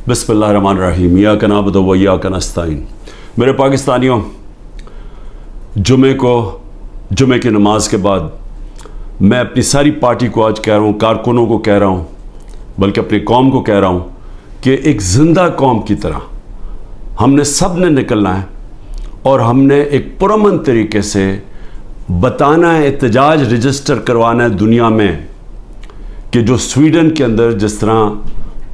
बिस्मिल्लाहिर्रहमानिर्रहीम इय्याक नअबुदु व इय्याक नस्तईन। मेरे पाकिस्तानियों, जुमे की नमाज के बाद मैं अपनी सारी पार्टी को आज कह रहा हूँ, कारकुनों को कह रहा हूँ, बल्कि अपनी कौम को कह रहा हूँ कि एक ज़िंदा कौम की तरह हमने सब ने निकलना है और हमने एक पुरअमन तरीके से बताना है, एहतजाज रजिस्टर करवाना है दुनिया में कि जो स्वीडन के अंदर जिस तरह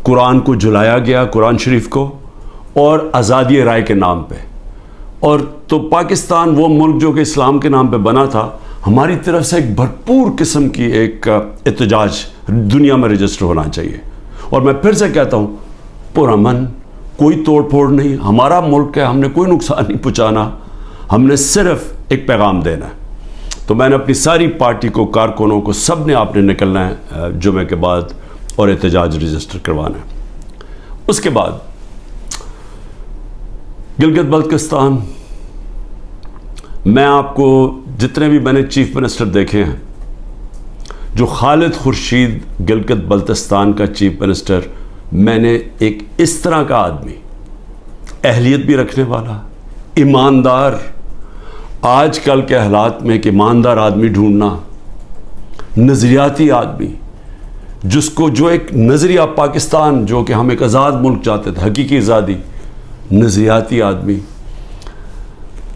कुरान को जलाया गया, कुरान शरीफ को, और आज़ादी राय के नाम पे, और तो पाकिस्तान वो मुल्क जो कि इस्लाम के नाम पे बना था, हमारी तरफ से एक भरपूर किस्म की एक एहतजाज दुनिया में रजिस्टर होना चाहिए। और मैं फिर से कहता हूँ, पुरअमन, कोई तोड़ फोड़ नहीं, हमारा मुल्क है, हमने कोई नुकसान नहीं पहुँचाना, हमने सिर्फ एक पैगाम देना है। तो मैंने अपनी सारी पार्टी को, कारकुनों को, सब ने आपने निकलना है जुमे के बाद और एहतजाज रजिस्टर करवाना है। उसके बाद गिलगित बल्तिस्तान, मैं आपको जितने भी मैंने चीफ मिनिस्टर देखे हैं, जो खालिद खुर्शीद गिलगित बल्तिस्तान का चीफ मिनिस्टर, मैंने एक इस तरह का आदमी, अहलियत भी रखने वाला, ईमानदार, आजकल के हालात में एक ईमानदार आदमी ढूंढना, नज़रियाती आदमी, जो एक नज़रिया पाकिस्तान, जो कि हम एक आज़ाद मुल्क चाहते थे, हकीकी आज़ादी, नज़रियाती आदमी,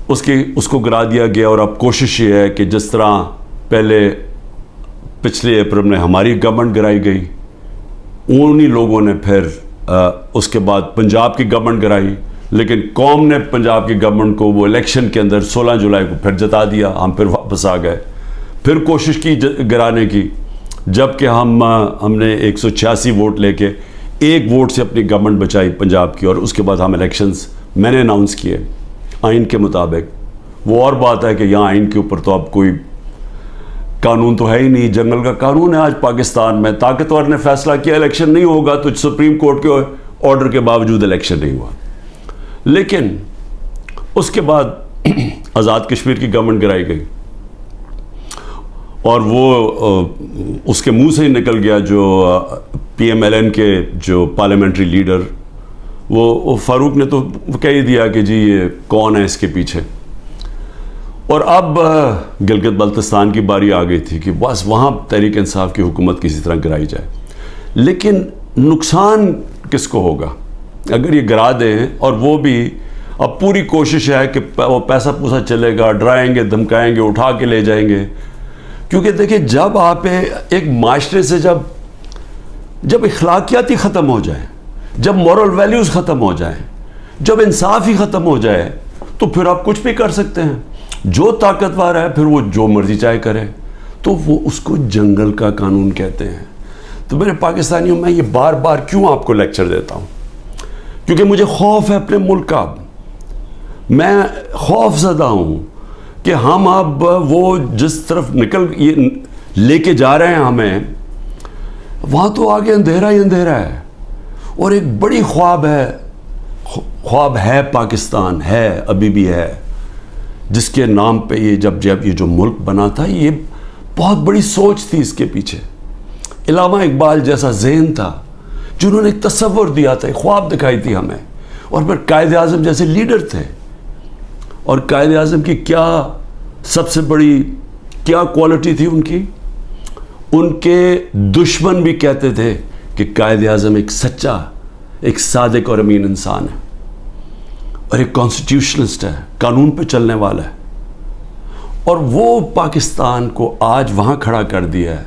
उसको गिरा दिया गया। और अब कोशिश ये है कि जिस तरह पहले पिछले अप्रैल में हमारी गवर्नमेंट गिराई गई, उन्हीं लोगों ने फिर उसके बाद पंजाब की गवर्नमेंट गिराई, लेकिन कौम ने पंजाब की गवर्नमेंट को वो इलेक्शन के अंदर 16 जुलाई को फिर जता दिया, हम फिर वापस आ गए, फिर कोशिश की गिराने की, जबकि हमने 186 वोट लेके 1 वोट से अपनी गवर्नमेंट बचाई पंजाब की। और उसके बाद हम इलेक्शंस मैंने अनाउंस किए आइन के मुताबिक। वो और बात है कि यहाँ आइन के ऊपर तो अब कोई कानून तो है ही नहीं, जंगल का कानून है आज पाकिस्तान में। ताकतवर ने फैसला किया इलेक्शन नहीं होगा, तो सुप्रीम कोर्ट के ऑर्डर के बावजूद इलेक्शन नहीं हुआ। लेकिन उसके बाद आज़ाद कश्मीर की गवर्नमेंट गिराई गई और वो उसके मुंह से ही निकल गया जो PMLN के जो पार्लियामेंट्री लीडर, वो फारूक ने तो कह ही दिया कि जी ये कौन है इसके पीछे। और अब गिलगित बल्तिस्तान की बारी आ गई थी कि बस वहाँ तहरीक इंसाफ की हुकूमत किसी तरह गिराई जाए। लेकिन नुकसान किसको होगा अगर ये गिरा दें? और वो भी अब पूरी कोशिश है कि वो पैसा पूसा चलेगा, डराएंगे, धमकाएंगे, उठा के ले जाएंगे। क्योंकि देखिए, जब आप एक माशरे से जब इखलाकियात ही ख़त्म हो जाए, जब मॉरल वैल्यूज़ ख़त्म हो जाए, जब इंसाफ ही ख़त्म हो जाए, तो फिर आप कुछ भी कर सकते हैं। जो ताकतवर है फिर वो जो मर्जी चाहे करे, तो वो उसको जंगल का कानून कहते हैं। तो मेरे पाकिस्तानियों, मैं ये बार बार क्यों आपको लेक्चर देता हूँ? क्योंकि मुझे खौफ है अपने मुल्क का। मैं खौफज़दा हूँ कि हम अब वो जिस तरफ ये लेके जा रहे हैं हमें, वहाँ तो आगे अंधेरा ही अंधेरा है। और एक बड़ी ख्वाब है पाकिस्तान, है, अभी भी है, जिसके नाम पे ये जब ये जो मुल्क बना था, ये बहुत बड़ी सोच थी इसके पीछे। इलामा इकबाल जैसा ज़हन था जिन्होंने एक तस्वर दिया था, एक ख्वाब दिखाई थी हमें। और फिर कायद आज़म जैसे लीडर थे, और कायद आज़म की क्या सबसे बड़ी क्या क्वालिटी थी उनके दुश्मन भी कहते थे कि कायद आज़म एक सच्चा, एक सादिक और अमीन इंसान है, और एक कॉन्स्टिट्यूशनलिस्ट है, कानून पे चलने वाला है। और वो पाकिस्तान को आज वहाँ खड़ा कर दिया है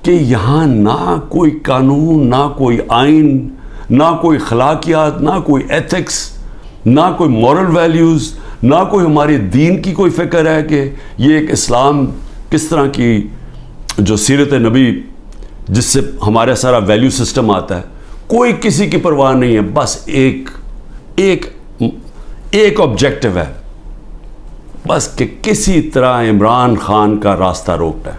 कि यहाँ ना कोई कानून, ना कोई आइन, ना कोई अखलाकियात, ना कोई एथिक्स, ना कोई मॉरल वैल्यूज़, ना कोई हमारे दीन की कोई फ़िक्र है कि ये एक इस्लाम किस तरह की जो सीरत नबी जिससे हमारा सारा वैल्यू सिस्टम आता है, कोई किसी की परवाह नहीं है। बस एक ऑब्जेक्टिव है, बस कि किसी तरह इमरान खान का रास्ता रोकना है।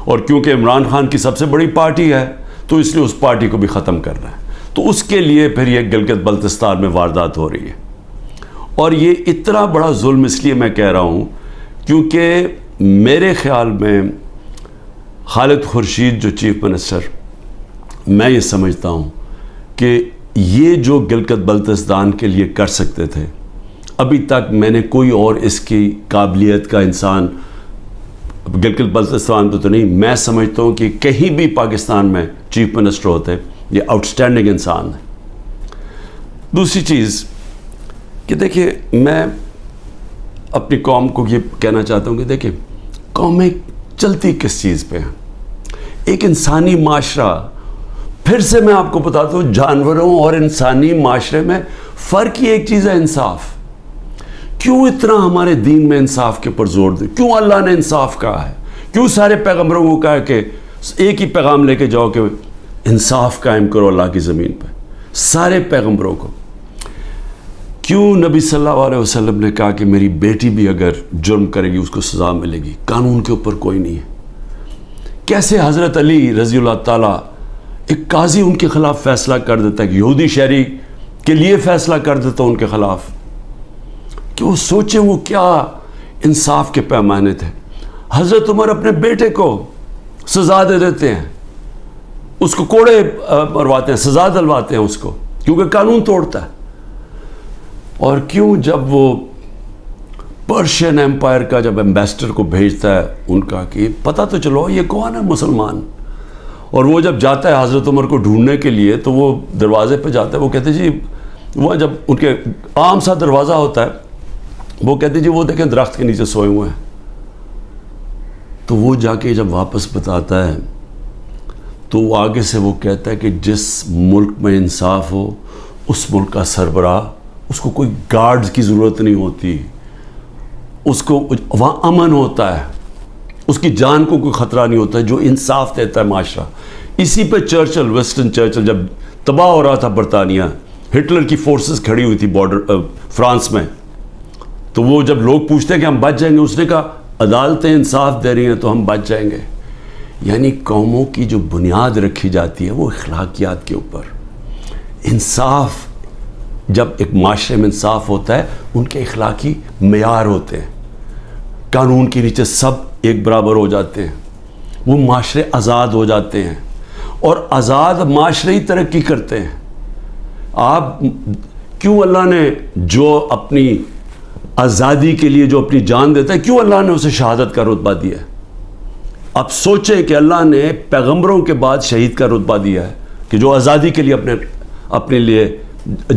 और क्योंकि इमरान खान की सबसे बड़ी पार्टी है, तो इसलिए उस पार्टी को भी ख़त्म करना है। तो उसके लिए फिर ये गिलगित बल्तिस्तान में वारदात हो रही है। और ये इतना बड़ा जुल्म इसलिए मैं कह रहा हूँ क्योंकि मेरे ख्याल में खालिद खुर्शीद जो चीफ मिनिस्टर, मैं ये समझता हूँ कि یہ جو گلگت بلتستان کے لیے کر سکتے تھے، ابھی تک میں نے کوئی اور اس کی قابلیت کا انسان گلگت بلتستان پہ تو نہیں، میں سمجھتا ہوں کہ کہیں بھی پاکستان میں چیف منسٹر ہوتے، یہ آؤٹسٹینڈنگ انسان ہے۔ دوسری چیز کہ دیکھیں، میں اپنی قوم کو یہ کہنا چاہتا ہوں کہ دیکھیں، قومیں چلتی کس چیز پہ ہیں؟ ایک انسانی معاشرہ، پھر سے میں آپ کو بتاتا ہوں، جانوروں اور انسانی معاشرے میں فرق ہی ایک چیز ہے، انصاف۔ کیوں اتنا ہمارے دین میں انصاف کے اوپر زور دے؟ کیوں اللہ نے انصاف کہا ہے؟ کیوں سارے پیغمبروں کو کہا کہ ایک ہی پیغام لے کے جاؤ کہ انصاف قائم کرو اللہ کی زمین پہ؟ سارے پیغمبروں کو کیوں نبی صلی اللہ علیہ وسلم نے کہا کہ میری بیٹی بھی اگر جرم کرے گی اس کو سزا ملے گی، قانون کے اوپر کوئی نہیں ہے؟ کیسے حضرت علی رضی اللہ تعالیٰ، ایک قاضی ان کے خلاف فیصلہ کر دیتا ہے، یہودی شہری کے لیے فیصلہ کر دیتا ان کے خلاف، کہ وہ سوچیں وہ کیا انصاف کے پیمانے تھے۔ حضرت عمر اپنے بیٹے کو سزا دے دیتے ہیں، اس کو کوڑے مرواتے ہیں، سزا دلواتے ہیں اس کو، کیونکہ قانون توڑتا ہے۔ اور کیوں جب وہ پرشین ایمپائر کا جب ایمبیسڈر کو بھیجتا ہے ان کا کہ پتہ تو چلو یہ کون ہے مسلمان، اور وہ جب جاتا ہے حضرت عمر کو ڈھونڈنے کے لیے تو وہ دروازے پہ جاتا ہے، وہ کہتے جی، وہ جب ان کے عام سا دروازہ ہوتا ہے، وہ کہتے جی وہ دیکھیں درخت کے نیچے سوئے ہوئے ہیں۔ تو وہ جا کے جب واپس بتاتا ہے تو وہ آگے سے وہ کہتا ہے کہ جس ملک میں انصاف ہو اس ملک کا سربراہ، اس کو کوئی گارڈز کی ضرورت نہیں ہوتی، اس کو وہاں امن ہوتا ہے، اس کی جان کو کوئی خطرہ نہیں ہوتا ہے، جو انصاف دیتا ہے معاشرہ۔ اسی پہ چرچل، ویسٹن چرچل جب تباہ ہو رہا تھا برطانیہ، ہٹلر کی فورسز کھڑی ہوئی تھی بارڈر فرانس میں، تو وہ جب لوگ پوچھتے ہیں کہ ہم بچ جائیں گے، اس نے کہا عدالتیں انصاف دے رہی ہیں تو ہم بچ جائیں گے۔ یعنی قوموں کی جو بنیاد رکھی جاتی ہے وہ اخلاقیات کے اوپر، انصاف، جب ایک معاشرے میں انصاف ہوتا ہے ان کے اخلاقی معیار ہوتے ہیں، قانون کے نیچے سب ایک برابر ہو جاتے ہیں، وہ معاشرے آزاد ہو جاتے ہیں، اور آزاد معاشرے ہی ترقی کرتے ہیں۔ آپ کیوں اللہ نے جو اپنی آزادی کے لیے جو اپنی جان دیتا ہے، کیوں اللہ نے اسے شہادت کا رتبہ دیا ہے؟ اب سوچیں کہ اللہ نے پیغمبروں کے بعد شہید کا رتبہ دیا ہے کہ جو آزادی کے لیے اپنے لیے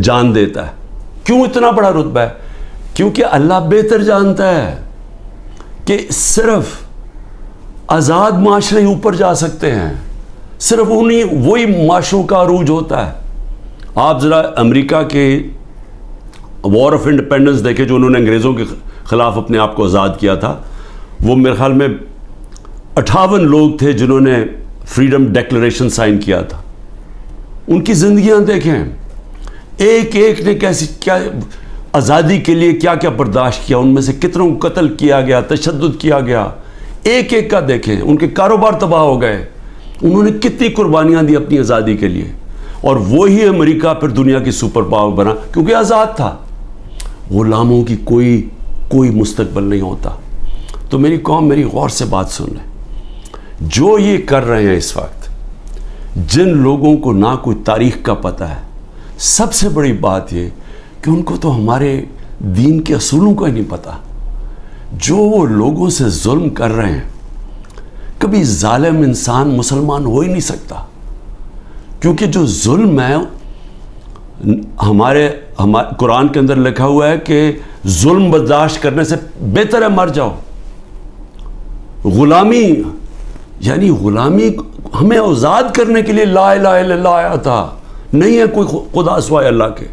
جان دیتا ہے۔ کیوں اتنا بڑا رتبہ ہے؟ کیونکہ اللہ بہتر جانتا ہے کہ صرف آزاد معاشرے ہی اوپر جا سکتے ہیں، صرف وہی معاشروں کا عروج ہوتا ہے۔ آپ ذرا امریکہ کے وار آف انڈیپینڈنس دیکھیں، جو انہوں نے انگریزوں کے خلاف اپنے آپ کو آزاد کیا تھا، وہ میرے خیال میں 58 لوگ تھے جنہوں نے فریڈم ڈیکلریشن سائن کیا تھا۔ ان کی زندگیاں دیکھیں، ایک ایک نے کیا آزادی کے لیے کیا کیا برداشت کیا، ان میں سے کتنوں کو قتل کیا گیا، تشدد کیا گیا، ایک ایک کا دیکھیں، ان کے کاروبار تباہ ہو گئے، انہوں نے کتنی قربانیاں دی اپنی آزادی کے لیے، اور وہی امریکہ پھر دنیا کی سپر پاور بنا کیونکہ آزاد تھا۔ غلاموں کی کوئی مستقبل نہیں ہوتا۔ تو میری قوم، میری غور سے بات سن لیں، جو یہ کر رہے ہیں اس وقت، جن لوگوں کو نہ کوئی تاریخ کا پتہ ہے، سب سے بڑی بات یہ کہ ان کو تو ہمارے دین کے اصولوں کا ہی نہیں پتہ، جو وہ لوگوں سے ظلم کر رہے ہیں۔ کبھی ظالم انسان مسلمان ہو ہی نہیں سکتا، کیونکہ جو ظلم ہے، ہمارے قرآن کے اندر لکھا ہوا ہے کہ ظلم برداشت کرنے سے بہتر ہے مر جاؤ۔ غلامی، یعنی غلامی ہمیں آزاد کرنے کے لیے لا الہ الا اللہ آیا تھا، نہیں ہے کوئی خدا سوائے اللہ کے۔